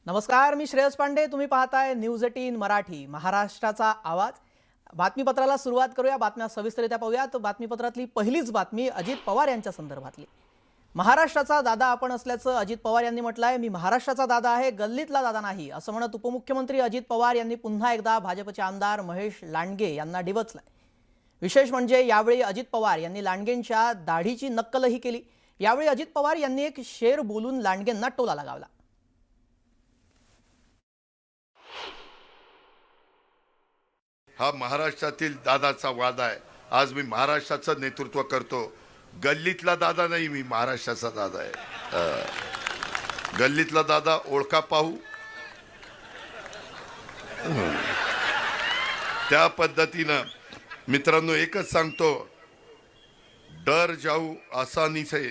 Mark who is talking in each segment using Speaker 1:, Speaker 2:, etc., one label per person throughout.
Speaker 1: नमस्कार, मी श्रेयस पांडे. तुम्ही पाहताय न्यूज 18 मराठी, महाराष्ट्राचा आवाज. बातमीपत्राला सुरुवात करूया. बातम्या सविस्तररित्या पाहूया. तर बातमीपत्रातली पहिलीच बातमी अजित पवार यांच्या संदर्भातली. महाराष्ट्राचा दादा आपण असल्याचं अजित पवार यांनी म्हटलंय. मी महाराष्ट्राचा दादा आहे, गल्लीतला दादा नाही, असं म्हणत उपमुख्यमंत्री अजित पवार यांनी पुन्हा एकदा भाजपचे आमदार महेश लांडगे यांना डिवचलंय. विशेष म्हणजे यावेळी अजित पवार यांनी लांडगेंच्या दाढीची नक्कलही केली. यावेळी अजित पवार यांनी एक शेर बोलून लांडगेंना टोला लगावला.
Speaker 2: हा महाराष्ट्रातील दादाचा वादा आहे. आज मी महाराष्ट्राचं नेतृत्व करतो. गल्लीतला दादा नाही, मी महाराष्ट्राचा दादा आहे. गल्लीतला दादा ओळखा पाहू. त्या पद्धतीनं मित्रांनो एकच सांगतो, डर जाऊ आसानी से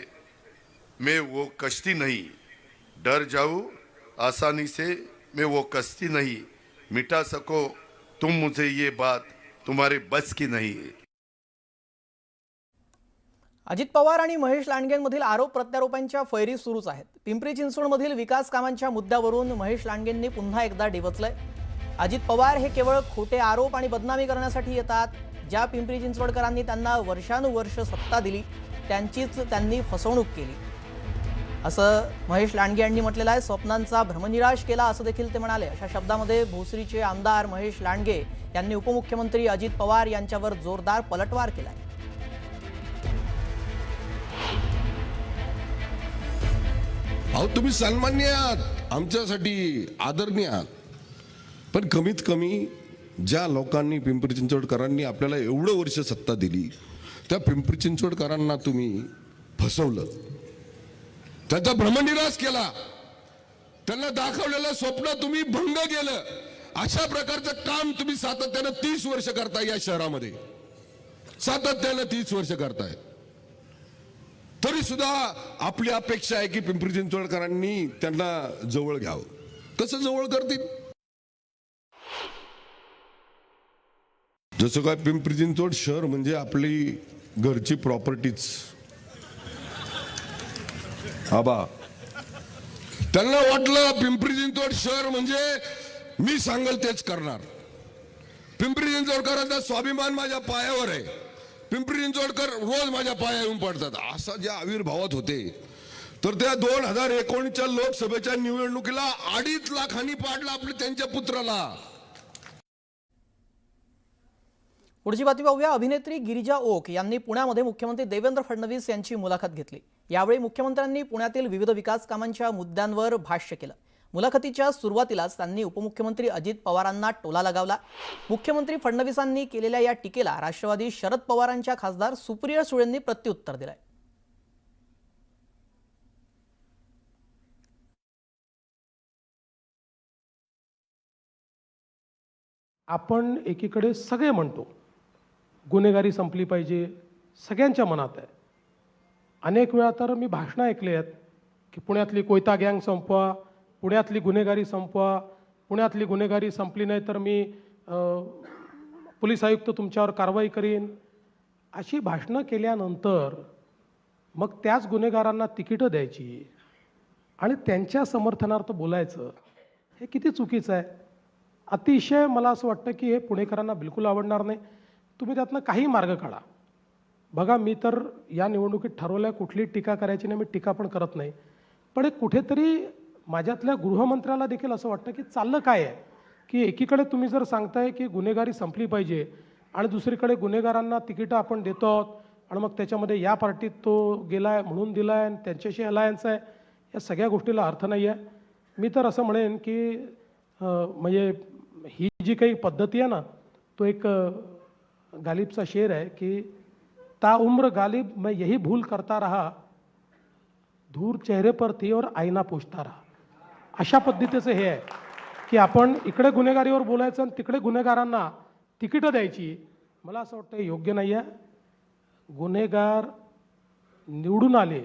Speaker 2: मैं वो कश्ती नहीं, डर जाऊ आसानी से मैं वो कश्ती नहीं, मिटा सको तुम मुझे ये बात तुम्हारे बस की नहीं.
Speaker 1: अजित पवार आणि महेश लांडगेंमधील आरोप प्रत्यारोपांच्या फैरी सुरूच आहेत. पिंपरी चिंचवडमधील विकास कामांच्या मुद्द्यावरून महेश लांडगेंनी पुन्हा एकदा डिवचलंय. अजित पवार हे केवळ खोटे आरोप आणि बदनामी करण्यासाठी येतात. ज्या पिंपरी चिंचवडकरांनी त्यांना वर्षानुवर्ष सत्ता दिली त्यांचीच त्यांनी फसवणूक केली, असं महेश लांडगे यांनी म्हटलेलं आहे. स्वप्नांचा भ्रमनिराश केला असं देखील ते म्हणाले. अशा शब्दामध्ये भोसरीचे आमदार महेश लांडगे यांनी उपमुख्यमंत्री अजित पवार यांच्यावर जोरदार पलटवार केलाय.
Speaker 3: अहो तुम्ही सन्मान्य आहात, आमच्यासाठी आदरणीय आहात, पण कमीत कमी ज्या लोकांनी पिंपरी चिंचवडकरांनी आपल्याला एवढं वर्ष सत्ता दिली त्या पिंपरी चिंचवडकरांना तुम्ही फसवलं, त्याचा भ्रमनिराश केला, त्यांना दाखवलेलं स्वप्न तुम्ही भंग केलं. अशा प्रकारचं काम तुम्ही सातत्यानं 30 वर्ष करताय. या शहरामध्ये सातत्यानं 30 वर्ष करताय. तरी सुद्धा आपली अपेक्षा आहे की पिंपरी चिंचवडकरांनी त्यांना जवळ घ्यावं. कसं जवळ करतील? जसं काय पिंपरी चिंचवड शहर म्हणजे आपली घरची प्रॉपर्टीच. आबा त्यांना वाटलं पिंपरी चिंचवड शहर म्हणजे मी सांगल तेच करणार. पिंपरी चिंचवडकरांचा स्वाभिमान माझ्या पायावर आहे. पिंपरी चिंचवडकर रोज माझ्या पाया येऊन पडतात. असा ज्या आविर्भावात होते तर त्या 2019च्या लोकसभेच्या निवडणुकीला 2.5 लाखांनी पाडलं आपल्या त्यांच्या पुत्राला.
Speaker 1: पुढची बातमी पाहूया. अभिनेत्री गिरिजा ओक यांनी पुण्यामध्ये मुख्यमंत्री देवेंद्र फडणवीस यांची मुलाखत घेतली. यावेळी मुख्यमंत्र्यांनी पुण्यातील विविध विकास कामांच्या मुद्द्यांवर भाष्य केलं. मुलाखतीच्या सुरुवातीलाच त्यांनी उपमुख्यमंत्री अजित पवारांना टोला लगावला. मुख्यमंत्री फडणवीसांनी केलेल्या या टीकेला राष्ट्रवादी शरद पवारांच्या खासदार सुप्रिया सुळेंनी प्रत्युत्तर दिलंय.
Speaker 4: आपण एकीकडे सगळे म्हणतो गुन्हेगारी संपली पाहिजे, सगळ्यांच्या मनात आहे. अनेक वेळा तर मी भाषणं ऐकली आहेत की पुण्यातली कोयता गँग संपवा, पुण्यातली गुन्हेगारी संपवा, पुण्यातली गुन्हेगारी संपली नाही तर मी पोलीस आयुक्त तुमच्यावर कारवाई करीन. अशी भाषणं केल्यानंतर मग त्याच गुन्हेगारांना तिकीटं द्यायची आणि त्यांच्या समर्थनार्थ बोलायचं, हे किती चुकीचं आहे. अतिशय मला असं वाटतं की हे पुणेकरांना बिलकुल आवडणार नाही. तुम्ही त्यातनं काही मार्ग काढा. बघा, मी तर या निवडणुकीत ठरवलं आहे कुठली टीका करायची नाही, मी टीका पण करत नाही. पण एक कुठेतरी माझ्यातल्या गृहमंत्र्याला देखील असं वाटतं की चाललं काय आहे की एकीकडे तुम्ही जर सांगताय की गुन्हेगारी संपली पाहिजे आणि दुसरीकडे गुन्हेगारांना तिकीटं आपण देतो आहोत आणि मग त्याच्यामध्ये या पार्टीत तो गेला आहे म्हणून दिला आहे आणि त्यांच्याशी अलायन्स आहे, या सगळ्या गोष्टीला अर्थ नाही आहे. मी तर असं म्हणेन की म्हणजे ही जी काही पद्धती आहे ना, तो एक गालिबचा शेर आहे की ता उम्र गालिब मैं यही भूल करता रहा, धूर चेहरे पर थी और आईना पूछता रहा. अशा पद्धतीचं हे आहे की आपण इकडे गुन्हेगारीवर बोलायचं आणि तिकडे गुन्हेगारांना तिकीटं द्यायची. मला असं वाटतं हे योग्य नाही आहे. गुन्हेगार निवडून आले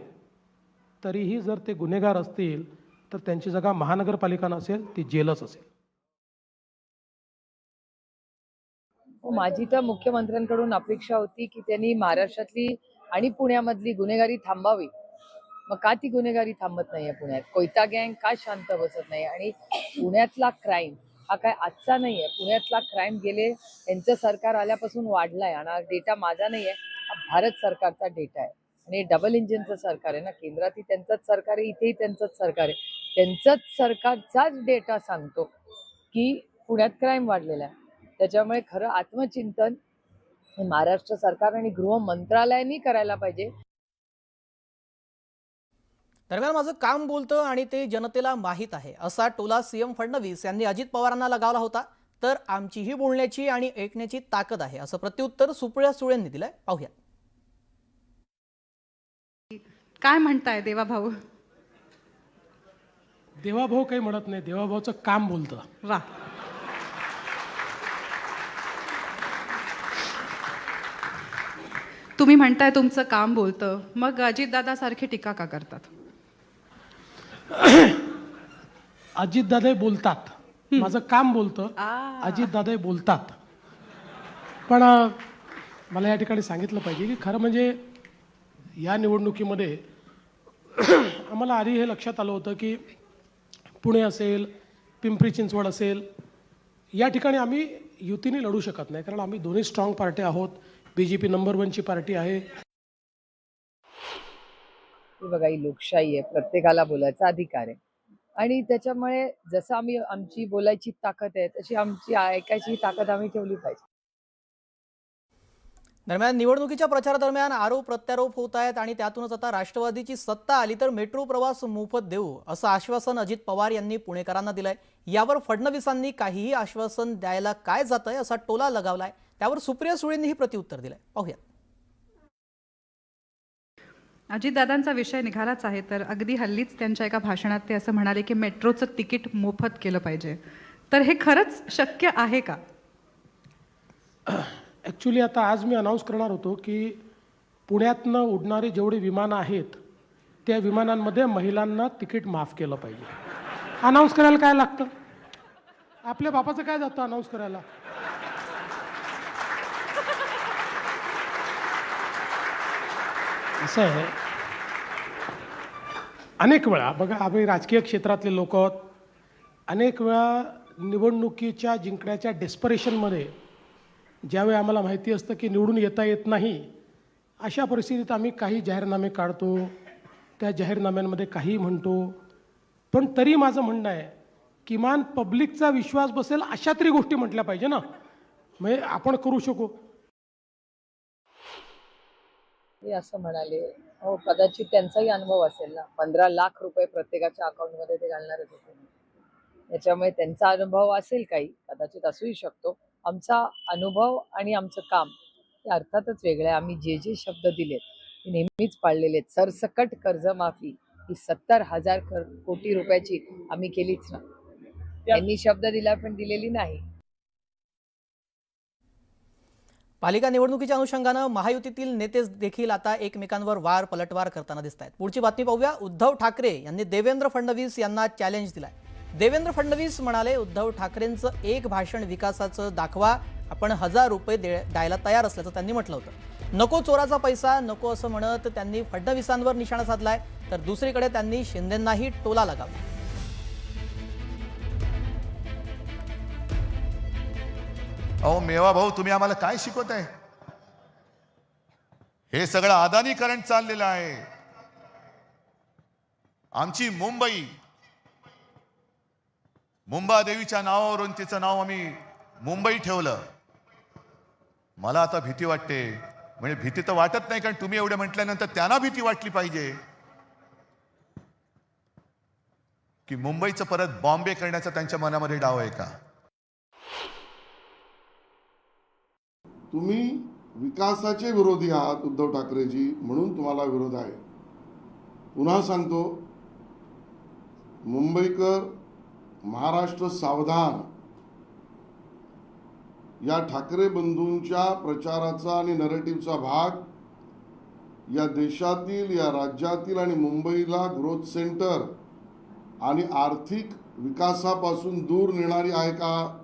Speaker 4: तरीही जर ते गुन्हेगार असतील तर त्यांची जागा महानगरपालिका नसेल, ती जेलच असेल.
Speaker 5: माझी तर मुख्यमंत्र्यांकडून अपेक्षा होती की त्यांनी महाराष्ट्रातली आणि पुण्यामधली गुन्हेगारी थांबावी मग का ती गुन्हेगारी थांबत नाहीये पुण्यात? कोयता गँग का शांत बसत नाही? आणि पुण्यातला क्राईम हा काय आजचा नाहीये. पुण्यातला क्राईम गेले यांचं सरकार आल्यापासून वाढलाय. आणि हा डेटा माझा नाहीये, हा भारत सरकारचा डेटा आहे. आणि डबल इंजिनचं सरकार आहे ना, केंद्रातही त्यांचंच सरकार आहे, इथेही त्यांचंच सरकार आहे. त्यांचंच सरकारचाच डेटा सांगतो की पुण्यात क्राईम वाढलेला आहे. त्याच्यामुळे खरं आत्मचिंतन हे महाराष्ट्र सरकार आणि गृह मंत्रालयाने करायला पाहिजे.
Speaker 1: दरम्यान माझं काम बोलतं आणि ते जनतेला माहीत आहे असा टोला सीएम फडणवीस यांनी अजित पवारांना लगावला होता. तर आमचीही बोलण्याची आणि ऐकण्याची ताकद आहे असं प्रत्युत्तर सुप्रिया सुळेंनी दिलंय. पाहूया.
Speaker 6: काय म्हणताय देवाभाऊ?
Speaker 4: देवाभाऊ काही म्हणत नाही, देवाभाऊचं काम बोलतं.
Speaker 6: वा, तुम्ही म्हणताय तुमचं काम बोलतं, मग अजितदादा सारखी टीका का करतात?
Speaker 4: अजितदादा बोलतात, माझं काम बोलतं. अजितदादा बोलतात. पण मला या ठिकाणी सांगितलं पाहिजे की खरं म्हणजे या निवडणुकीमध्ये आम्हाला आधी हे लक्षात आलं होतं की पुणे असेल, पिंपरी चिंचवड असेल, या ठिकाणी आम्ही युतीने लढू शकत नाही, कारण आम्ही दोन्ही स्ट्रॉंग पार्टी आहोत. BJP नंबर 1ची पार्टी आहे.
Speaker 5: ही बघा, ही लोकशाही आहे, प्रत्येकाला बोलायचा अधिकार आहे. आणि त्याच्यामुळे जसं आम्ही आमची बोलायची ताकद आहे तशी आमची ऐकायची ताकद आम्ही ठेवली पाहिजे.
Speaker 1: दरम्यान निवडणुकीच्या प्रचारादरम्यान आरोप प्रत्यारोप होत आहेत आणि त्यातूनच आता राष्ट्रवादीची सत्ता आली तर मेट्रो प्रवास मोफत देऊ असं आश्वासन अजित पवार यांनी पुणेकरांना दिलंय. यावर फडणवीसांनी काहीही आश्वासन द्यायला काय जातंय असा टोला लगावलाय. त्यावर सुप्रिया सुळेंनीही प्रत्युत्तर दिलंय. पाहूया.
Speaker 6: अजितदादांचा विषय निघालाच आहे, तर अगदी हल्लीच त्यांच्या एका भाषणात ते असं म्हणाले की मेट्रोचं तिकीट मोफत केलं पाहिजे. तर हे खरंच शक्य आहे का?
Speaker 4: ॲक्च्युली आता आज मी अनाऊन्स करणार होतो की पुण्यातनं उडणारे जेवढे विमानं आहेत त्या विमानांमध्ये महिलांना तिकीट माफ केलं पाहिजे. अनाऊन्स करायला काय लागतं? आपल्या बापाचं काय जातं अनाऊन्स करायला? असं आहे. अनेक वेळा बघा, आम्ही राजकीय क्षेत्रातले लोक आहोत. अनेक वेळा निवडणुकीच्या जिंकण्याच्या डेस्परेशनमध्ये ज्यावेळी आम्हाला माहिती असतं की निवडून येता येत नाही, अशा परिस्थितीत आम्ही काही जाहीरनामे काढतो, त्या जाहीरनाम्यांमध्ये काही म्हणतो. पण तरी माझं म्हणणं आहे किमान पब्लिकचा विश्वास बसेल अशा तरी गोष्टी म्हटल्या पाहिजे ना, म्हणजे आपण करू शकू.
Speaker 5: ते असं म्हणाले, हो कदाचित त्यांचाही अनुभव असेल ना. 15 लाख रुपये प्रत्येकाच्या अकाउंटमध्ये ते घालणारच होते. त्याच्यामुळे त्यांचा अनुभव असेल, काही कदाचित असूही शकतो. आमचा अनुभव आणि आमचं काम हे अर्थातच वेगळं आहे. आम्ही जे जे शब्द दिलेत ते नेहमीच पाळलेले आहेत. सरसकट कर्जमाफी ही 70,000 कोटी रुपयाची आम्ही केलीच ना. त्यांनी शब्द दिला पण दिलेली नाही.
Speaker 1: पालिका निवडणुकीच्या अनुषंगानं महायुतीतील नेते देखील आता एकमेकांवर वार पलटवार करताना दिसत आहेत. पुढची बातमी पाहूया. उद्धव ठाकरे यांनी देवेंद्र फडणवीस यांना चॅलेंज दिलाय. देवेंद्र फडणवीस म्हणाले, उद्धव ठाकरेंचं एक भाषण विकासाचं दाखवा, आपण 1000 रुपये द्यायला तयार असल्याचं त्यांनी म्हटलं होतं. नको चोराचा पैसा नको असं म्हणत त्यांनी फडणवीसांवर निशाणा साधलाय. तर दुसरीकडे त्यांनी शिंदेंनाही टोला लगावला.
Speaker 7: अहो मेवा भाऊ, तुम्ही आम्हाला काय शिकवताय? हे सगळं अदानीकरण चाललेलं आहे. आमची मुंबादेवीच्या नावावरून तिचं नाव आम्ही मुंबई ठेवलं. मला आता भीती वाटते. म्हणजे भीती तर वाटत नाही, कारण तुम्ही एवढे म्हटल्यानंतर त्यांना भीती वाटली पाहिजे की मुंबईचं परत बॉम्बे करण्याचा त्यांच्या मनामध्ये डाव आहे का?
Speaker 8: तुम्ही विकासाचे विरोधी आहात उद्धव ठाकरेजी, म्हणून तुम्हाला विरोध आहे. पुन्हा सांगतो, मुंबईकर महाराष्ट्र सावधान या ठाकरे बंधूंच्या प्रचाराचा आणि नरेटिव्हचा भाग या देशातील, या राज्यातील आणि मुंबईला ग्रोथ सेंटर आणि आर्थिक विकासापासून दूर नेणारी आहे का?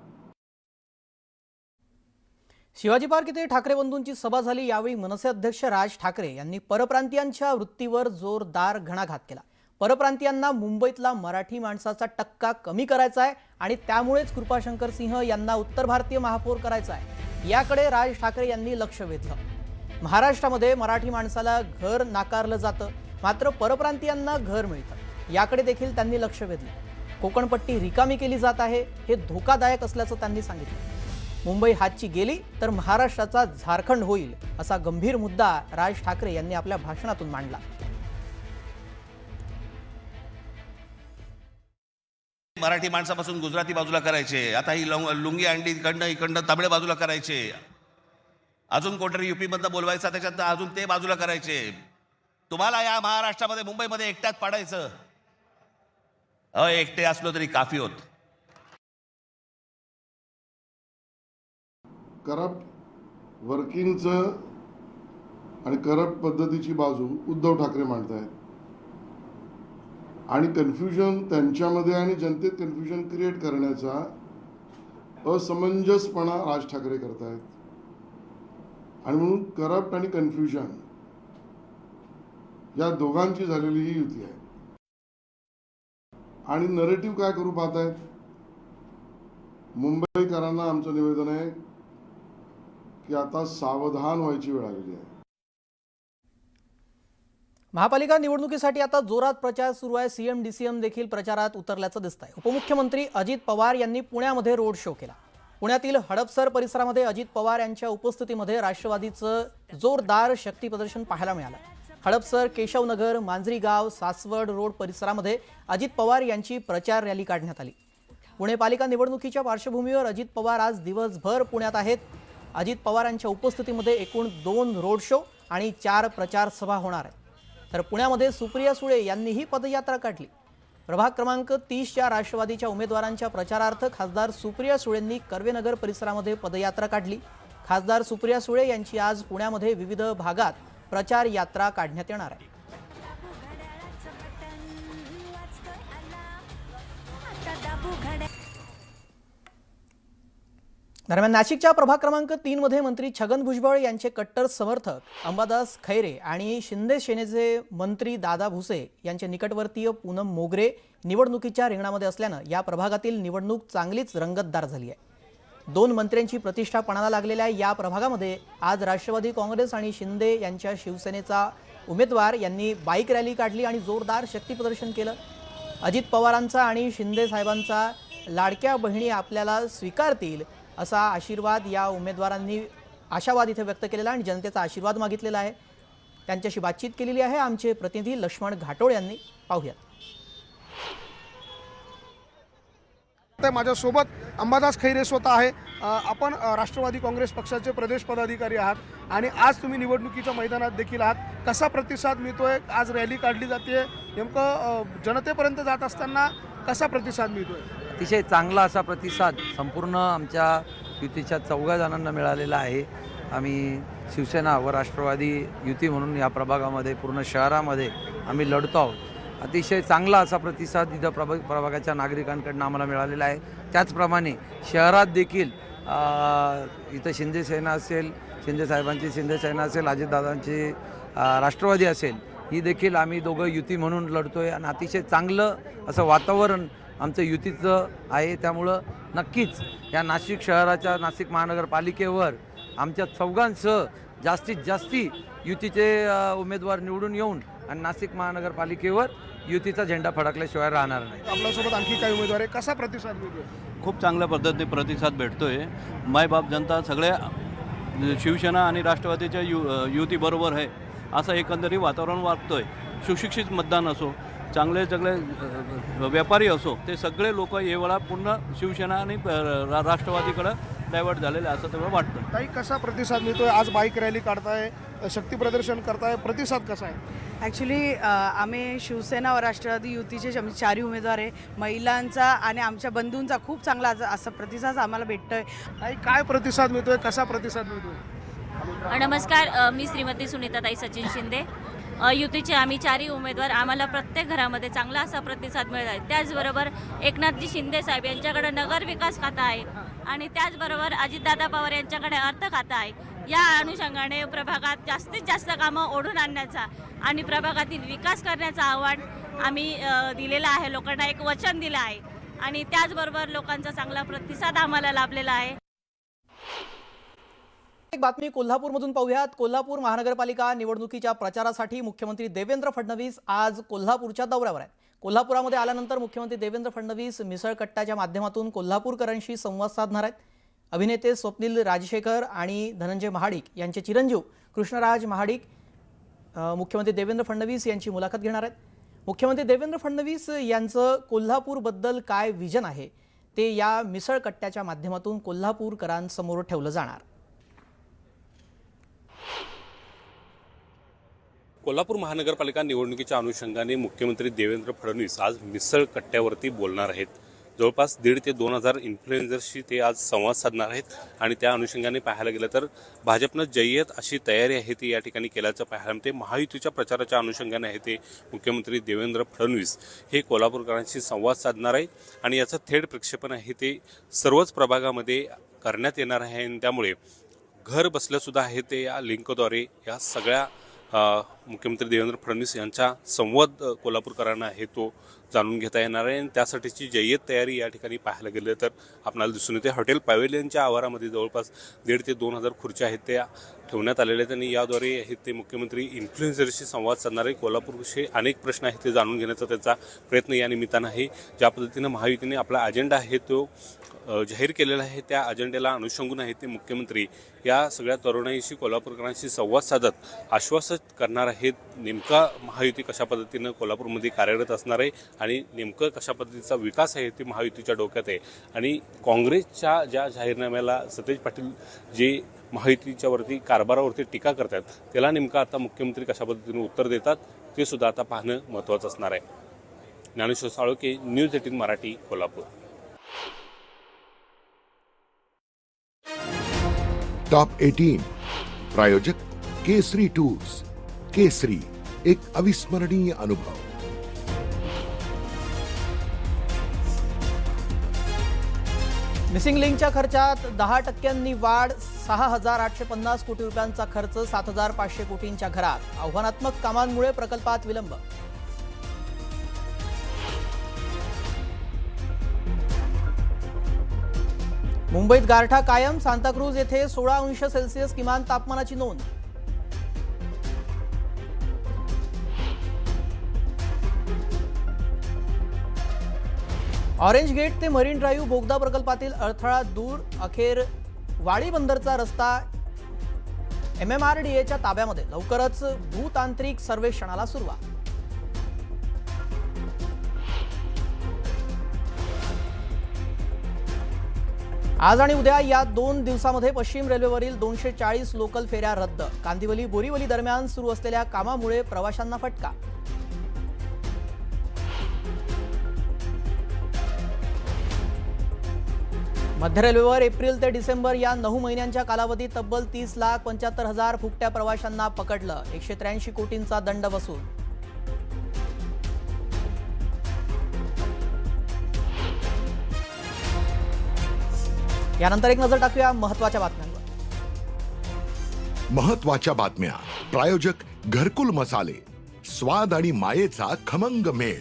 Speaker 1: शिवाजी पार्क इथे ठाकरे बंधूंची सभा झाली। यावेळी मनसे अध्यक्ष राज ठाकरे यांनी परप्रांतीयांच्या वृत्तीवर जोरदार घणाघात केला। परप्रांतीयांना मुंबईतला मराठी माणसाचा टक्का कमी करायचा आहे आणि त्यामुळेच कृपाशंकर सिंह यांना उत्तर भारतीय महापौर करायचा आहे, याकडे राज ठाकरे यांनी लक्ष वेधलं। महाराष्ट्रामध्ये मराठी माणसाला घर नाकारलं जातं, मात्र परप्रांतीयांना घर मिळतं, याकडे देखील त्यांनी लक्ष वेधलं। कोकणपट्टी रिकामी केली जात आहे, हे धोकादायक असल्याचं त्यांनी सांगितलं। मुंबई हातची गेली तर महाराष्ट्राचा झारखंड होईल, असा गंभीर मुद्दा राज ठाकरे यांनी आपल्या भाषणातून मांडला।
Speaker 9: मराठी माणसापासून गुजराती बाजूला करायचे, आता ही लुंगी अंडी इकडनं तामिळ बाजूला करायचे, अजून कोणतरी युपी मधनं बोलवायचा त्याच्यात अजून ते बाजूला करायचे। तुम्हाला या महाराष्ट्रामध्ये मुंबईमध्ये एकट्यात पाडायचं, एकटे असलो तरी काफी होत।
Speaker 8: करप्ट वर्किंगचं आणि करप्ट पद्धतीची बाजू उद्धव ठाकरे मांडतायत आणि कन्फ्युजन त्यांच्यामध्ये आणि जनतेत कन्फ्युजन क्रिएट करण्याचा असमंजसपणा राज ठाकरे करतायत। आणि म्हणून करप्ट आणि कन्फ्युजन या दोघांची झालेली ही युती आहे। आणि नरेटिव्ह काय करू पाहतायत? मुंबईकरांना आमचं निवेदन आहे की आता सावधान व्हायची वेळ आलेली आहे।
Speaker 1: महापालिका निवडणुकीसाठी आता जोरात प्रचार सुरू आहे। सीएम डीसीएम देखील प्रचारात उतरल्याचं दिसतंय। उपमुख्यमंत्री अजित पवार यांनी पुण्यामध्ये रोड शो केला। पुण्यातील हडपसर परिसरामध्ये अजित पवार यांच्या उपस्थितीमध्ये राष्ट्रवादीचं जोरदार शक्ती प्रदर्शन पाहायला मिळालं। हडपसर, केशवनगर, मांजरीगाव, सासवड रोड परिसरामध्ये अजित पवार यांची प्रचार रॅली काढण्यात आली। पुणे पालिका निवडणुकीच्या पार्श्वभूमीवर अजित पवार आज दिवसभर पुण्यात आहेत। अजित पवारांच्या उपस्थितीमध्ये एकूण 2 रोड शो आणि 4 प्रचार सभा होणार आहेत। तर पुण्यामध्ये सुप्रिया सुळे यांनीही पदयात्रा काढली। प्रभाग क्रमांक 30च्या राष्ट्रवादीच्या उमेदवारांच्या प्रचारार्थ खासदार सुप्रिया सुळेंनी कर्वेनगर परिसरामध्ये पदयात्रा काढली। खासदार सुप्रिया सुळे यांची आज पुण्यामध्ये विविध भागात प्रचार यात्रा काढण्यात येणार आहे। दरम्यान नाशिकच्या प्रभाग क्रमांक 3 मध्ये मंत्री छगन भुजबळ यांचे कट्टर समर्थक अंबादास खैरे आणि शिंदे सेनेचे मंत्री दादा भुसे यांचे निकटवर्तीय पूनम मोगरे निवडणुकीच्या रिंगणामध्ये असल्यानं या प्रभागातील निवडणूक चांगलीच रंगतदार झाली आहे। 2 मंत्र्यांची प्रतिष्ठा पणाला लागलेल्या या प्रभागामध्ये आज राष्ट्रवादी काँग्रेस आणि शिंदे यांच्या शिवसेनेचा उमेदवार यांनी बाईक रॅली काढली आणि जोरदार शक्ती प्रदर्शन केलं। अजित पवारांचा आणि शिंदे साहेबांचा लाडक्या बहिणी आपल्याला स्वीकारतील असा आशीर्वाद या उमेदवारांनी आशावाद इथे व्यक्त केलेला आणि जनतेचा आशीर्वाद मागितलेला आहे। त्यांच्याशी बातचीत केलेली आहे आमचे प्रतिनिधी लक्ष्मण घाटोळ यांनी। पाहूयात।
Speaker 10: माझ्यासोबत अंबादास खैरे स्वतः आहे। आपण राष्ट्रवादी काँग्रेस पक्षाचे प्रदेश पदाधिकारी आहात आणि आज तुम्ही निवडणुकीच्या मैदानात देखील आहात। कसा प्रतिसाद मिळतोय? आज रॅली काढली जाते, नेमकं जनतेपर्यंत जात असताना कसा प्रतिसाद मिळतोय?
Speaker 11: अतिशय चांगला असा प्रतिसाद संपूर्ण आमच्या युतीच्या 4 जणांना मिळालेला आहे। आम्ही शिवसेना व राष्ट्रवादी युती म्हणून या प्रभागामध्ये पूर्ण शहरामध्ये आम्ही लढतो आहोत। अतिशय चांगला असा प्रतिसाद इथं प्रभागाच्या नागरिकांकडून आम्हाला मिळालेला आहे। त्याचप्रमाणे शहरात देखील इथं शिंदे सेना असेल, शिंदे साहेबांची शिंदे सेना असेल, अजितदादांची राष्ट्रवादी असेल, ही देखील आम्ही दोघं युती म्हणून लढतोय आणि अतिशय चांगलं असं वातावरण आमचं युतीचं आहे। त्यामुळं नक्कीच या नाशिक शहराच्या, नाशिक महानगरपालिकेवर आमच्या 4 जास्तीत जास्ती युतीचे उमेदवार निवडून येऊन आणि नाशिक महानगरपालिकेवर युतीचा झेंडा फडकल्याशिवाय राहणार नाही।
Speaker 10: आपल्यासोबत आणखी काही उमेदवार आहे, कसा प्रतिसाद मिळतोय?
Speaker 12: खूप चांगल्या पद्धतीने प्रतिसाद भेटतोय। मायबाप जनता सगळ्या शिवसेना आणि राष्ट्रवादीच्या युतीबरोबर आहे असं एकंदरीत वातावरण वाटतोय। सुशिक्षित मतदान असो, चांगले व्यापारी असो, ते सगळे लोक यावेळा पूर्ण शिवसेना आणि राष्ट्रवादीकडे डायव्हर्ट झालेले असं तेवढं वाटतं।
Speaker 10: काही कसा प्रतिसाद मिळतोय? आज बाईक रॅली काढताय, शक्ती प्रदर्शन करताय, प्रतिसाद कसा आहे?
Speaker 13: ॲक्च्युली आम्ही शिवसेना व राष्ट्रवादी युतीचे 4 उमेदवार आहे। महिलांचा आणि आमच्या बंधूंचा खूप चांगला असा प्रतिसाद आम्हाला भेटतोय।
Speaker 10: काय प्रतिसाद मिळतोय, कसा प्रतिसाद मिळतोय?
Speaker 14: नमस्कार, मी श्रीमती सुनीताताई सचिन शिंदे, युतीचे आम्ही 4 उमेदवार। आम्हाला प्रत्येक घरामध्ये चांगला असा प्रतिसाद मिळत आहे। त्याचबरोबर एकनाथजी शिंदे साहेब यांच्याकडे नगर विकास खाता आहे, आणि त्याचबरोबर अजितदादा पवार यांच्याकडे अर्थ खातं आहे. या अनुषंगाने प्रभागात जास्तीत जास्त कामं ओढून आणण्याचा आणि प्रभागातील विकास करण्याचं आव्हान आम्ही दिलेलं आहे. लोकांना एक वचन दिलं आहे आणि त्याचबरोबर लोकांचा चांगला प्रतिसाद आम्हाला लाभलेला आहे.
Speaker 1: एक बातमी कोल्हापूरमधून पाहूयात. कोल्हापूर महानगरपालिका निवडणुकीच्या प्रचारासाठी मुख्यमंत्री देवेंद्र फडणवीस आज कोल्हापूरच्या दौऱ्यावर आहेत. कोल्हापुरामध्ये आल्यानंतर मुख्यमंत्री देवेंद्र फडणवीस मिसळ कट्ट्याच्या माध्यमातून कोल्हापूरकरांशी संवाद साधणार आहेत. अभिनेते स्वप्नील राजशेखर आणि धनंजय महाडिक यांचे चिरंजीव कृष्णराज महाडिक मुख्यमंत्री देवेंद्र फडणवीस यांची मुलाखत घेणार आहेत. मुख्यमंत्री देवेंद्र फडणवीस यांचं कोल्हापूरबद्दल काय विजन आहे ते या मिसळ कट्ट्याच्या माध्यमातून कोल्हापूरकरांसमोर ठेवलं जाणार.
Speaker 15: कोल्हापूर महानगरपालिका निवडणुकीच्या अनुषंगाने मुख्यमंत्री देवेंद्र फडणवीस आज मिसळ कट्ट्यावरती बोलणार आहेत. जवळपास 1,500 ते 2,000 इन्फ्लुएन्झर्सशी ते आज संवाद साधणार आहेत आणि त्या अनुषंगाने पाहायला गेलं तर भाजपनं जय्यत अशी तयारी आहे ती या ठिकाणी केल्याचं पाहायला मिळते. महायुतीच्या प्रचाराच्या अनुषंगाने आहे ते मुख्यमंत्री देवेंद्र फडणवीस हे कोल्हापूरकरांशी संवाद साधणार आहे आणि याचं थेट प्रक्षेपण आहे ते सर्वच प्रभागामध्ये करण्यात येणार आहे आणि त्यामुळे घर बसल्यासुद्धा आहे ते या लिंकद्वारे या सगळ्या मुख्यमंत्री देवेंद्र फडणवीस यांचा संवाद कोल्हापूरकरांना आहे तो जाणून घेता येणार आहे आणि त्यासाठीची जय्यत तयारी या ठिकाणी पाहायला गेलं तर आपल्याला दिसून येते. हॉटेल पॅव्हेलियनच्या आवारामध्ये जवळपास 1,500 ते 2,000 खुर्च्या आहेत त्या ठेवण्यात आलेल्या आहेत आणि याद्वारे आहेत ते मुख्यमंत्री इन्फ्लुएन्झरशी संवाद साधणार आहे. कोल्हापूरविषयी अनेक प्रश्न आहेत ते जाणून घेण्याचा त्याचा प्रयत्न या निमित्तानं आहे. ज्या पद्धतीनं महायुतीने आपला अजेंडा आहे तो जाहीर केलेला आहे त्या अजेंड्याला अनुषंगून आहे ते मुख्यमंत्री या सगळ्या तरुणाईशी कोल्हापूरकरांशी संवाद साधत आश्वासित करणार आहेत. नेमका महायुती कशा पद्धतीनं कोल्हापूरमध्ये कार्यरत असणार आहे आणि नेमकं कशा पद्धतीचा विकास आहे ते महायुतीच्या डोक्यात आहे आणि काँग्रेसच्या ज्या जाहीरनाम्याला सतेज पाटील जे महायुतीच्यावरती कारभारावरती टीका करतात त्याला नेमका आता मुख्यमंत्री कशा पद्धतीने उत्तर देतात ते सुद्धा आता पाहणं महत्त्वाचं असणार आहे. ज्ञानेश्वर साळुंखे, न्यूज 18 मराठी, कोल्हापूर.
Speaker 16: टॉप 18 प्रायोजक केसरी टूर्स. केसरी, एक अविस्मरणीय अनुभव.
Speaker 1: मिसिंग लिंकच्या खर्चात 10% वाढ. 6,850 कोटी रुपयांचा खर्च 7,500 कोटींच्या घरात. आव्हानात्मक कामांमुळे प्रकल्पात विलंब. मुंबईत गारठा कायम. सांताक्रूज येथे 16 अंश सेल्सिअस किमान तापमानाची नोंद. ऑरेंज गेट ते मरीन ड्राईव्ह बोगदा प्रकल्पातील अडथळा दूर. अखेर वाडी बंदरचा रस्ता MMRDAच्या ताब्यामध्ये. लवकरच भूतांत्रिक सर्वेक्षणाला सुरुवात. आज आणि उद्या या 2 दिवसांमध्ये पश्चिम रेल्वेवरील 240 लोकल फेऱ्या रद्द. कांदिवली बोरीवली दरम्यान सुरू असलेल्या कामामुळे प्रवाशांना फटका. मध्य रेल्वेवर एप्रिल ते डिसेंबर या 9 महिन्यांच्या कालावधीत तब्बल 30,75,000 फुकट्या प्रवाशांना पकडलं. 183 कोटींचा दंड वसूल. यानंतर एक नजर टाकूया महत्त्वाच्या बातम्यांवर.
Speaker 16: महत्त्वाच्या बातम्या. प्रायोजक घरकुल मसाले, स्वाद आणि मायेचा खमंग मेळ.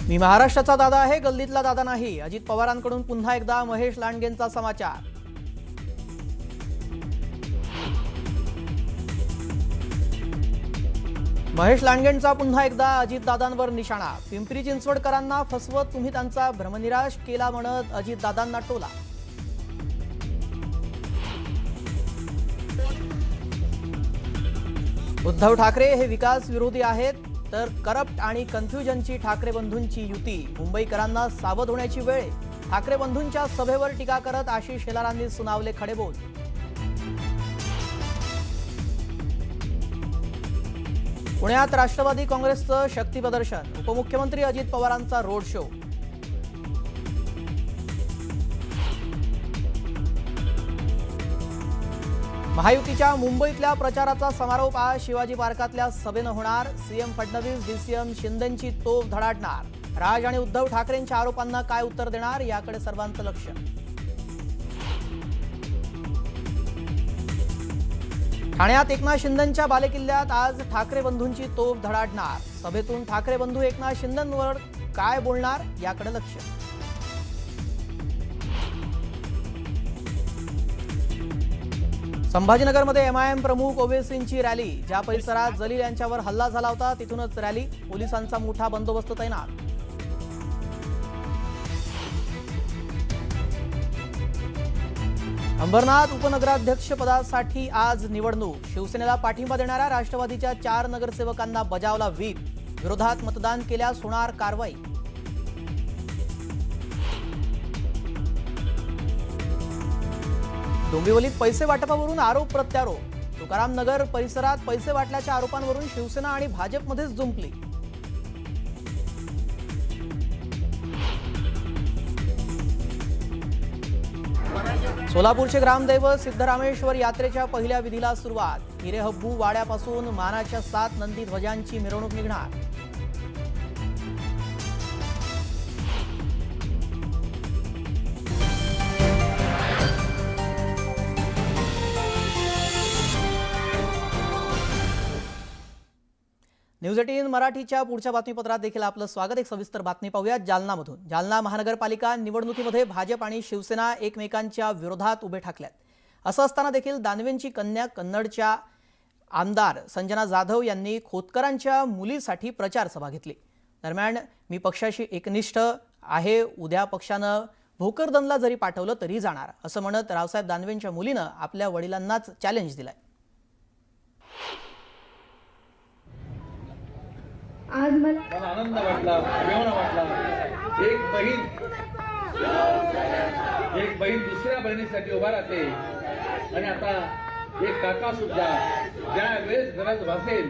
Speaker 1: मी महाराष्ट्राचा दादा आहे, गल्लीतला दादा नाही. अजित पवारांकडून पुन्हा एकदा महेश लांडगेंचा समाचार. महेश लांडगेंचा पुन्हा एकदा अजितदादांवर निशाणा. पिंपरी चिंचवडकरांना फसवत तुम्ही त्यांचा भ्रमनिराश केला म्हणत अजितदादांना टोला. उद्धव ठाकरे हे विकास विरोधी आहेत तर करप्ट आणि कन्फ्युजनची ठाकरे बंधूंची युती. मुंबईकरांना सावध होण्याची वेळ. ठाकरे बंधूंच्या सभेवर टीका करत आशिष शेलारांनी सुनावले खडेबोल. पुण्यात राष्ट्रवादी काँग्रेसचं शक्ती प्रदर्शन. उपमुख्यमंत्री अजित पवारांचा रोड शो. महायुतीच्या मुंबईतल्या प्रचाराचा समारोप आज शिवाजी पार्कातल्या सभेनं होणार. सीएम फडणवीस, डीसीएम शिंदेंची तोफ धडाडणार. राज आणि उद्धव ठाकरेंच्या आरोपांना काय उत्तर देणार याकडे सर्वांचं लक्ष. ठाण्यात एकनाथ शिंदेंच्या बालेकिल्ल्यात आज ठाकरे बंधूंची तोफ धडाडणार. सभेतून ठाकरे बंधू एकनाथ शिंदेंवर काय बोलणार याकडे लक्ष. संभाजीनगरमध्ये एमआयएम प्रमुख ओवेसींची रॅली. ज्या परिसरात जलील यांच्यावर हल्ला झाला होता तिथूनच रॅली. पोलिसांचा मोठा बंदोबस्त तैनात. अंबरनाथ उपनगराध्यक्ष पदासाठी आज निवडणूक. शिवसेनेला पाठिंबा देणाऱ्या राष्ट्रवादीच्या 4 नगरसेवकांना बजावला व्हीप. विरोधात मतदान केल्यास होणार कारवाई. डोंबिवलीत पैसे वाटपावरून आरोप प्रत्यारोप. तुकाराम नगर परिसरात पैसे वाटल्याच्या आरोपांवरून शिवसेना आणि भाजपमध्येच जुंपली. सोलापूरचे ग्रामदैवत सिद्धरामेश्वर यात्रेच्या पहिल्या विधीला सुरुवात. हिरेहब्बू वाड्यापासून मानाच्या 7 नंदी ध्वजांची मिरवणूक निघणार. न्यूज 18 मराठीच्या पुढच्या बातमीपत्रात देखील आपलं स्वागत. एक सविस्तर बातमी पाहूया जालनामधून. जालना महानगरपालिका निवडणुकीमध्ये भाजप आणि शिवसेना एकमेकांच्या विरोधात उभे ठाकल्यात. असं असताना देखील दानवेंची कन्या कन्नडच्या आमदार संजना जाधव यांनी खोतकरांच्या मुलीसाठी प्रचार सभा घेतली. दरम्यान मी पक्षाशी एकनिष्ठ आहे, उद्या पक्षानं भोकरदनला जरी पाठवलं तरी जाणार असं म्हणत रावसाहेब दानवेंच्या मुलीनं आपल्या वडिलांनाच चॅलेंज दिलंय.
Speaker 17: आज मला आनंद वाटला, अभिमान वाटला. एक बहीण दुसऱ्या बहिणीसाठी उभा राहते आणि आता एक काका सुद्धा ज्या वेळेस गरज भासेल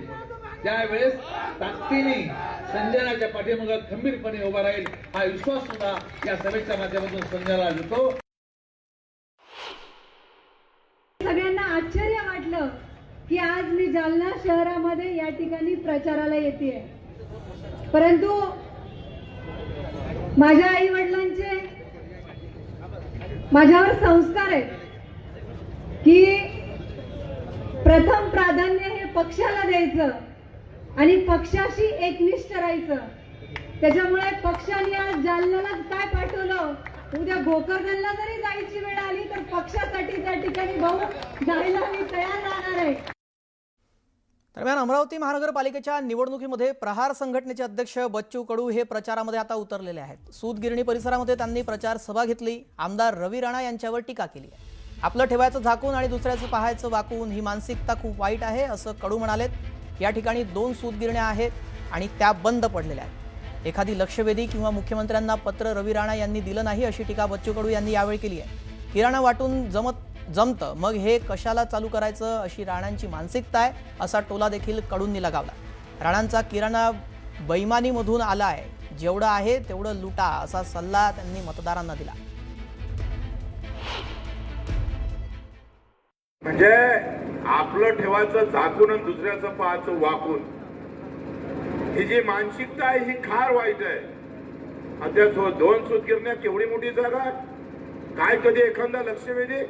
Speaker 17: त्यावेळेस ताकदीने संजनाच्या पाठीमागे खंबीरपणे उभा राहील हा विश्वास सुद्धा या सभेच्या माध्यमातून संजनाला देतो.
Speaker 18: सगळ्यांना आश्चर्य वाटलं की आज मी जालना शहरामध्ये या ठिकाणी प्रचाराला येते. परंतु माझ्या आई वडिलांचे माझ्यावर संस्कार आहेत की प्रथम प्राधान्य हे पक्षाला द्यायचं आणि पक्षाशी एकनिष्ठ राहायचं. त्याच्यामुळे पक्षाने आज जालन्याला काय पाठवलं, उद्या भोकरदनला जरी जायची वेळ आली तर पक्षासाठी त्या ठिकाणी भाऊ जायला मी तयार राहणार आहे.
Speaker 1: दरम्यान अमरावती महानगरपालिकेच्या निवडणुकीमध्ये प्रहार संघटनेचे अध्यक्ष बच्चू कडू हे प्रचारामध्ये आता उतरलेले आहेत. सूतगिरणी परिसरामध्ये त्यांनी प्रचार सभा घेतली. आमदार रवी राणा यांच्यावर टीका केली आहे. आपलं ठेवायचं झाकून आणि दुसऱ्याचं पाहायचं वाकून ही मानसिकता खूप वाईट आहे असं कडू म्हणालेत. या ठिकाणी 2 सूतगिरण्या आहेत आणि त्या बंद पडलेल्या आहेत. एखादी लक्षवेधी किंवा मुख्यमंत्र्यांना पत्र रवी राणा यांनी दिलं नाही अशी टीका बच्चू कडू यांनी यावेळी केली आहे. किराणा वाटून जमतं मग हे कशाला चालू करायचं अशी राणांची मानसिकता आहे असा टोला देखील कडूंनी लगावला. राणांचा किराणा बैमानीमधून आला आहे, जेवढं आहे तेवढं लुटा असा सल्ला त्यांनी मतदारांना दिला.
Speaker 19: म्हणजे आपलं ठेवायचं झाकून आणि दुसऱ्याचं पाहायचं वाकून, ही जी मानसिकता आहे ही फार वाईट आहे. आणि त्या 2 सूतगिरण्या केवढी मोठी जागा, काय कधी एखादा लक्षवेधी,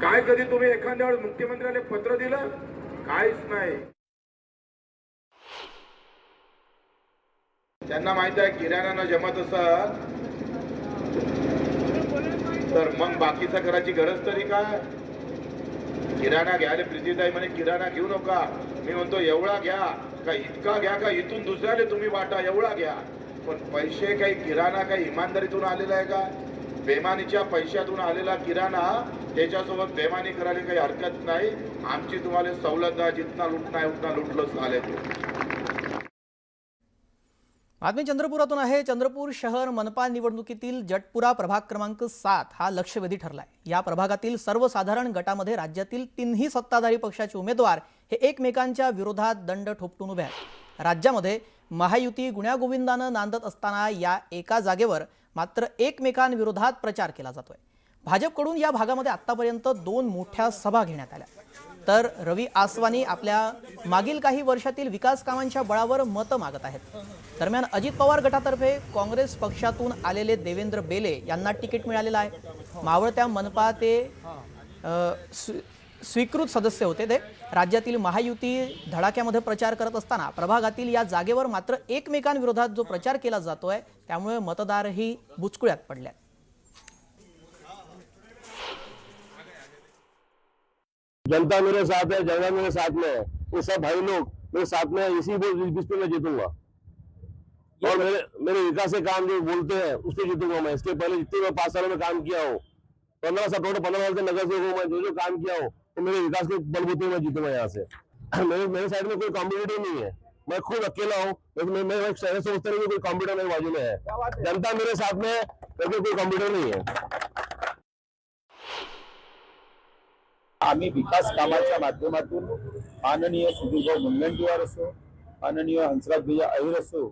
Speaker 19: काय कधी तुम्ही एखाद्या वेळेस मुख्यमंत्र्याला पत्र दिलं, काहीच नाही. त्यांना माहित आहे किराणा जमत असत तर मग बाकीचा करायची गरज तरी काय. किराणा घ्यायला प्रीतीताई म्हणे किराणा घेऊ नका, मी म्हणतो एवढा घ्या का इतका घ्या का इथून दुसऱ्याला तुम्ही वाटा एवढा घ्या. पण पैसे काही किराणा काही इमानदारीतून आलेला आहे का? बेमानीच्या पैशातून आलेला किराणा, त्याच्यासोबत बेमानी करायला काही हरकत नाही. आमची तुम्हाला सवलत आहे, जितना लुटना आहे उतना लुटलंच झाले.
Speaker 1: बातमी चंद्रपुरातून आहे. चंद्रपूर शहर मनपा निवडणुकीतील जटपुरा प्रभाग क्रमांक 7 हा लक्षवेधी ठरलाय. या प्रभागातील सर्वसाधारण गटामध्ये राज्यातील 3ही सत्ताधारी पक्षाचे उमेदवार हे एकमेकांच्या विरोधात दंड ठोपटून उभे आहेत. राज्यामध्ये महायुती गुण्यागोविंदानं नांदत असताना या एका जागेवर मात्र एकमेकांविरोधात प्रचार केला जातोय. भाजपकडून या भागामध्ये आतापर्यंत 2 मोठ्या सभा घेण्यात आल्या. तर रवी आसवानी आपल्या मागील काही वर्षातील विकास कामांच्या बळावर मतं मागत आहेत. दरम्यान अजित पवार गटातर्फे काँग्रेस पक्षातून आलेले देवेंद्र बेले यांना तिकीट मिळालेलं आहे. मावळत्या मनपा ते स्वीकृत सदस्य होते. ते राज्यातील महायुती धडाक्यामध्ये प्रचार करत असताना प्रभागातील या जागेवर मात्र एकमेकांविरोधात जो प्रचार केला जातोय त्यामुळे मतदारही बुचकुळ्यात पडले.
Speaker 20: जनता मेरे साथ है, जगह मेरे साथ में है, ये सब भाई लोग मेरे साथ में है, इसी पे मैं जीतूंगा और मेरे विकास के काम जो बोलते हैं उससे जीतूंगा मैं. इसके पहले जितने मैं 5 सालों में काम किया हूँ, 15 साल से नगर सेवक हूँ मैं, जो काम किया हूँ तो मेरे विकास के बलबूते में जीतूंगा यहाँ से. मेरे साइड में कोई कॉम्पिटिटर नहीं है, मैं खुद अकेला हूँ. मैं शहर सोचता नहीं कोई कॉम्पिटिटर मेरे बाजू में है. जनता मेरे साथ में है, कोई कॉम्पिटिटर नहीं है.
Speaker 19: आम्ही विकास कामाच्या माध्यमातून माननीय सुधीरभाऊ मुनगंटीवार असो, माननीय हंसराज भैया अहिर असो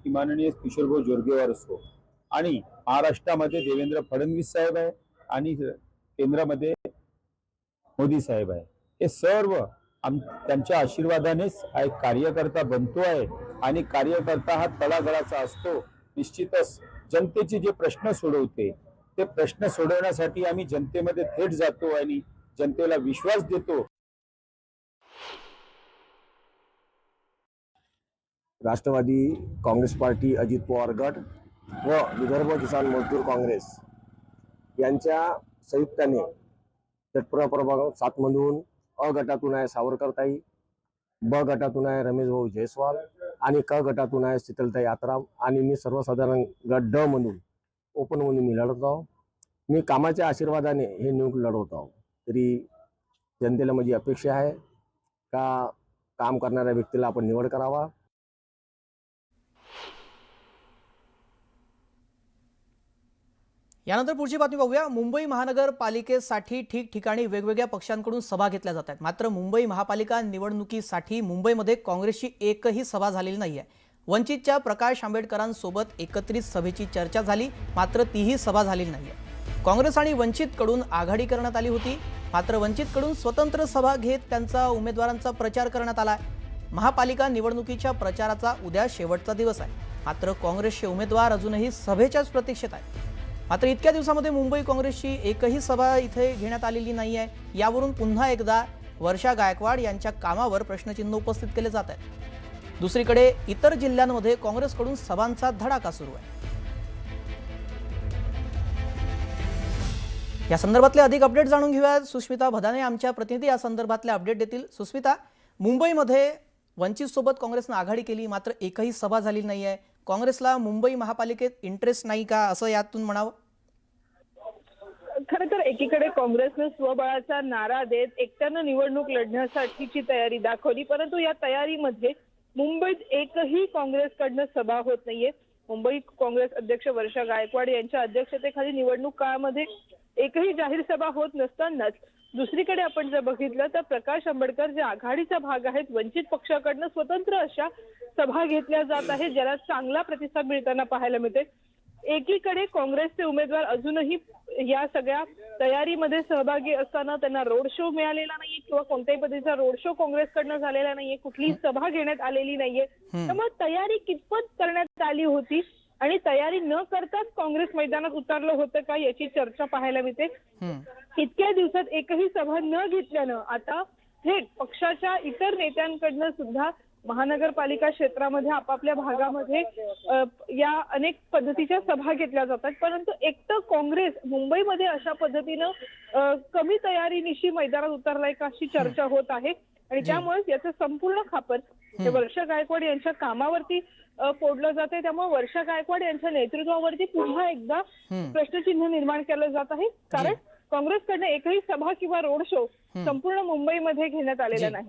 Speaker 19: की माननीय किशोरभाऊ जोरगेवार असो आणि महाराष्ट्रामध्ये देवेंद्र फडणवीस साहेब आहे आणि केंद्रामध्ये मोदी साहेब आहे. हे सर्व त्यांच्या आशीर्वादानेच हा एक कार्यकर्ता बनतो आहे आणि कार्यकर्ता हा तळागाळाचा असतो. निश्चितच जनतेचे जे प्रश्न सोडवते ते प्रश्न सोडवण्यासाठी आम्ही जनतेमध्ये थेट जातो आणि जनतेला विश्वास देतो.
Speaker 20: राष्ट्रवादी काँग्रेस पार्टी, अजित पवार गट व विदर्भ किसान मजदूर काँग्रेस यांच्या संयुक्ताने चटपुरा प्रभाग 7 मधून अ गटातून आहे सावरकरताई, ब गटातून आहे रमेश भाऊ जयस्वाल आणि क गटातून आहे शीतलताई आत्राम आणि मी सर्वसाधारण गट ड मधून ओपन मधून मी लढत आहो. मी कामाच्या आशीर्वादाने हे निवडणूक लढवत आहो. तरी जनतेला माझी अपेक्षा आहे का काम करणाऱ्या व्यक्तीला आपण निवड करावा.
Speaker 1: यानंतर पुढची बातमी पाहूया. मुंबई महानगरपालिकेसाठी ठिकठिकाणी वेगवेगळ्या पक्षांकडून सभा घेतल्या जात आहेत. मात्र मुंबई महापालिका निवडणुकीसाठी मुंबईमध्ये काँग्रेसची एकही सभा झालेली नाहीये. वंचितच्या प्रकाश आंबेडकरांसोबत एकत्रित सभेची चर्चा झाली, मात्र तीही सभा झालेली नाहीये. काँग्रेस आणि वंचितकडून आघाडी करण्यात आली होती, मात्र वंचितकडून स्वतंत्र सभा घेत त्यांचा उमेदवारांचा प्रचार करण्यात आला. महापालिका निवडणुकीच्या प्रचाराचा उद्या शेवटचा दिवस आहे, मात्र काँग्रेसचे उमेदवार अजूनही सभेच्याच प्रतीक्षेत आहेत. मात्र इतक्या दिवसामध्ये मुंबई काँग्रेसची एकही सभा इथे घेण्यात आलेली नाही आहे. यावरून पुन्हा एकदा वर्षा गायकवाड यांच्या कामावर प्रश्नचिन्ह उपस्थित केले जात आहे. दुसरीकडे इतर जिल्ह्यांमध्ये काँग्रेसकडून सभांचा धडाका सुरू आहे. या संदर्भातले अधिक अपडेट जाणून घेऊया. सुस्मिता भदाने आमच्या प्रतिनिधी या संदर्भातले अपडेट देतील. सुस्मिता, मुंबईमध्ये वंचित सोबत काँग्रेसनं आघाडी केली, मात्र एकही सभा झाली नाही आहे. काँग्रेसला मुंबई महापालिकेत इंटरेस्ट नाही का, असं यातून म्हणावं?
Speaker 21: खरं तर एकीकडे काँग्रेसनं स्वबळाचा नारा देत एकट्यानं निवडणूक लढण्यासाठीची तयारी दाखवली, परंतु या तयारीमध्ये मुंबईत एकही काँग्रेसकडनं सभा होत नाहीये. मुंबई काँग्रेस अध्यक्ष वर्षा गायकवाड यांच्या अध्यक्षतेखाली निवडणूक काळामध्ये एकही जाहीर सभा होत नसतानाच दुसरीकडे आपण जर बघितलं तर प्रकाश आंबेडकर जे आघाडीचा भाग आहेत, वंचित पक्षाकडनं स्वतंत्र अशा सभा घेतल्या जात आहेत, ज्याला चांगला प्रतिसाद मिळताना पाहायला मिळते. एकीकडे काँग्रेसचे उमेदवार अजूनही या सगळ्या तयारीमध्ये सहभागी असताना त्यांना रोड शो मिळालेला नाहीये किंवा कोणत्याही पद्धतीचा रोड शो काँग्रेसकडनं झालेला नाहीये, कुठलीही सभा घेण्यात आलेली नाहीये. त्यामुळे तयारी कितपत करण्यात आली होती आणि तयारी न करताच काँग्रेस मैदानात उतरलं होतं का याची चर्चा पाहायला मिळते. इतक्या दिवसात एकही सभा न घेतल्यानं आता थेट पक्षाच्या इतर नेत्यांकडनं सुद्धा महानगरपालिका क्षेत्रामध्ये आपापल्या भागामध्ये या अनेक पद्धतीच्या सभा घेतल्या जातात, परंतु एकटं काँग्रेस मुंबईमध्ये अशा पद्धतीनं कमी तयारीनिशी मैदानात उतरलाय का अशी चर्चा होत आहे. आणि त्यामुळे याचं संपूर्ण खापर हे वर्षा गायकवाड यांच्या कामावरती फोडलं जाते. त्यामुळे वर्षा गायकवाड यांच्या नेतृत्वावरती पुन्हा एकदा प्रश्नचिन्ह निर्माण केलं जात आहे, कारण काँग्रेसकडनं एकही सभा किंवा रोड शो संपूर्ण मुंबईमध्ये घेण्यात आलेला नाही.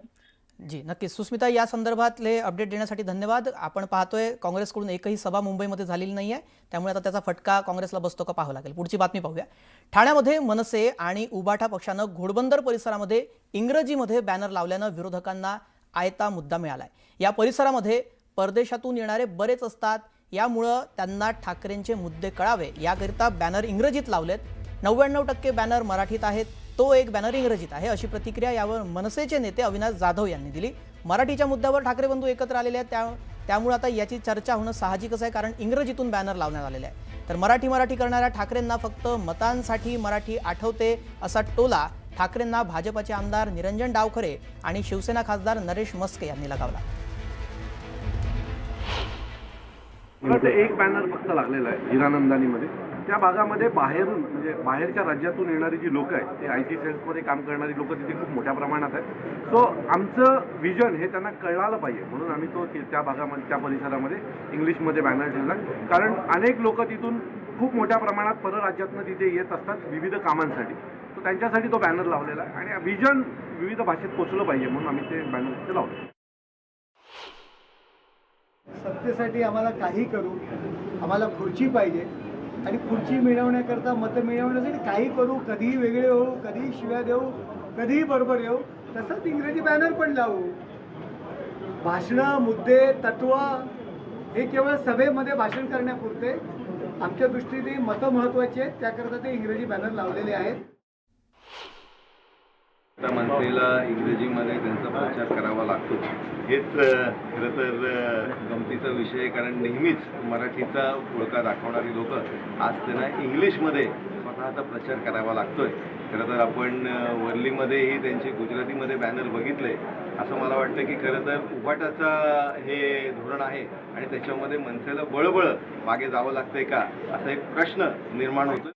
Speaker 1: जी नक्कीच सुस्मिता, या संदर्भातले अपडेट देण्यासाठी धन्यवाद. आपण पाहतोय काँग्रेसकडून एकही सभा मुंबईमध्ये झालेली नाही आहे, त्यामुळे आता त्याचा फटका काँग्रेसला बसतो का पाहावं लागेल. पुढची बातमी पाहूया. ठाण्यामध्ये मनसे आणि उबाठा पक्षानं घोडबंदर परिसरामध्ये इंग्रजीमध्ये बॅनर लावल्यानं विरोधकांना आयता मुद्दा मिळालाय. या परिसरामध्ये परदेशातून येणारे बरेच असतात, यामुळं त्यांना ठाकरेंचे मुद्दे कळावे याकरिता बॅनर इंग्रजीत लावलेत. 99% बॅनर मराठीत आहेत. तो एक बॅनर इंग्रजीत आहे, अशी प्रतिक्रिया यावर मनसेचे नेते अविनाश जाधव यांनी दिली. मराठीच्या मुद्द्यावर ठाकरे बंधू एकत्र आलेले आहेत, त्यामुळे आता याची चर्चा होणं साहजिकच आहे, कारण इंग्रजीतून बॅनर लावण्यात आलेले आहे. तर मराठी करणाऱ्या ठाकरेंना फक्त मतांसाठी मराठी आठवते असा टोला ठाकरेंना भाजपचे आमदार निरंजन डावखरे आणि शिवसेना खासदार नरेश मस्के यांनी लगावला.
Speaker 10: एक बॅनर फक्त लागलेला आहे हिरानंदानीमध्ये. त्या भागामध्ये बाहेरून म्हणजे बाहेरच्या राज्यातून येणारी जी लोक आहेत, ते IT सेल्समध्ये काम करणारी लोक तिथे खूप मोठ्या प्रमाणात आहेत. सो आमचं विजन हे त्यांना कळालं पाहिजे म्हणून आम्ही तो त्या भागामध्ये त्या परिसरामध्ये इंग्लिशमध्ये बॅनर ठेवला. कारण अनेक लोक तिथून खूप मोठ्या प्रमाणात परराज्यातनं तिथे येत असतात विविध कामांसाठी. तो त्यांच्यासाठी तो बॅनर लावलेला आहे आणि विजन विविध भाषेत पोचलं पाहिजे म्हणून आम्ही ते बॅनर तिथे लावलं.
Speaker 2: सत्तेसाठी आम्हाला काही करू, आम्हाला खुर्ची पाहिजे आणि खुर्ची मिळवण्याकरता मतं मिळवण्यासाठी काही करू, कधीही वेगळे होऊ, कधीही शिव्या देऊ, कधीही बरोबर येऊ. तसंच इंग्रजी बॅनर पण लावू. भाषणं, मुद्दे, तत्व हे केवळ सभेमध्ये भाषण करण्यापुरते. आमच्या दृष्टीने मतं महत्त्वाची आहेत, त्याकरता ते इंग्रजी बॅनर लावलेले आहेत.
Speaker 22: मनसेला इंग्रजीमध्ये त्यांचा प्रचार करावा लागतो हेच खरं तर गमतीचा विषय आहे. कारण नेहमीच मराठीचा पुळका दाखवणारी लोक आज त्यांना इंग्लिशमध्ये स्वतःचा प्रचार करावा लागतोय. खरं तर आपण वर्लीमध्येही त्यांचे गुजरातीमध्ये बॅनर बघितले. असं मला वाटतं की खरं तर उभाटाचा हे धोरण आहे आणि त्याच्यामध्ये मनसेला बळबळ मागे जावं लागतंय का असा एक प्रश्न निर्माण होतो.